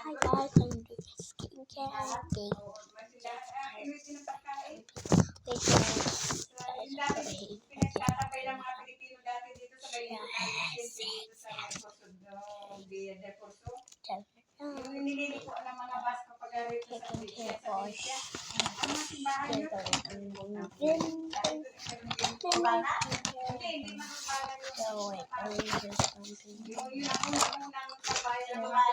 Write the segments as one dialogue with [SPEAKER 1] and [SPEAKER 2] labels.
[SPEAKER 1] Hi guys, I'm doing skincare day. Wait guys,
[SPEAKER 2] Nagtatapay ng mga Pilipino dati dito sa may yung nililipuan ng mga bus kapag rito sa Asia. Ang mga simbahan yun. Hindi manumpalan yung yun ang unang kabayan ng mga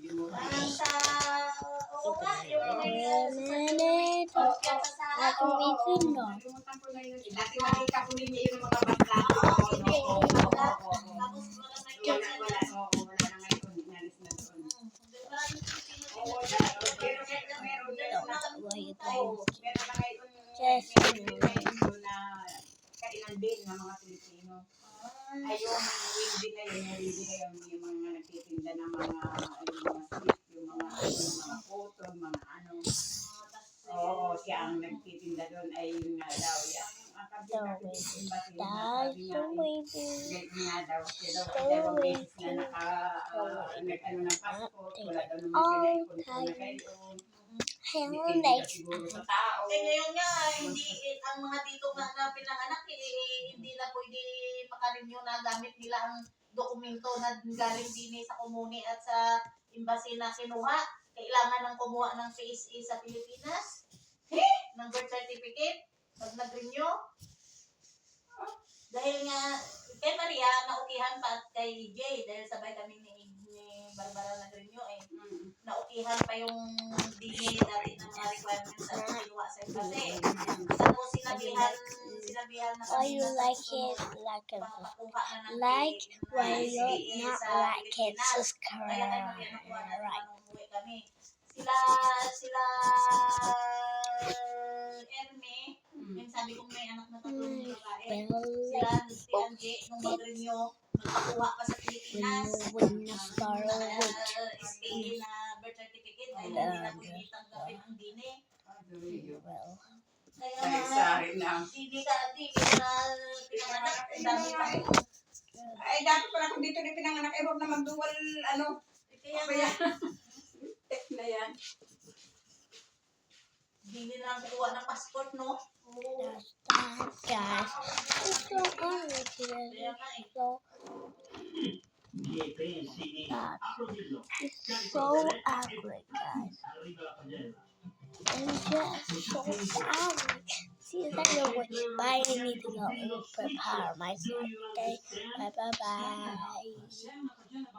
[SPEAKER 2] parang sa oo nga dati nakita ko ninyo yung mga bakla wala na ngayon inalis na doon pero meron na kainan din ng mga Pilipino ay yung hindi na yun yung mga nagtitinda ng mga sweet yung mga photo mga ano oo siya ang nagtitinda doon ay yun nga daw yung nga daw siya daw dalawang beses na nag-ano ng passport wala daw naman sila na kayo siguro sa tao ngayon nga hindi ang mga dito nga na pinanganak hindi na pwede makarenew na gamit nila ang dokumento na galing din sa komune at sa embassy na kinuha kailangan ng kumuha ng PSA sa Pilipinas ng birth certificate pag nag-renew dahil nga kay Maria naukihan pa at kay Jay dahil sabay kami ni Barbara nag-renew naukihan pa yung DNA dati ng mga requirements at kinuha sa embassy tapos sinabihan na kami
[SPEAKER 1] you like it, like why you not like it, subscribe.
[SPEAKER 2] Sila Erme yung sabi kong may anak na tatlong babae sila si Angie nung mag-renew nagpakuha pa sa Pilipinas stay na birth certificate dahil hindi na pwede tanggapin ang DNA kaya hindi ka na pinanganak ay dapat pala kung dito na pinanganak ay huwag na magduwal kaya tek na yan hindi na lang kukuha ng passport no
[SPEAKER 1] Guys, it's so ugly today. It's so ugly, guys. It's just so ugly. See, I know what I need to go and prepare myself. Okay, bye.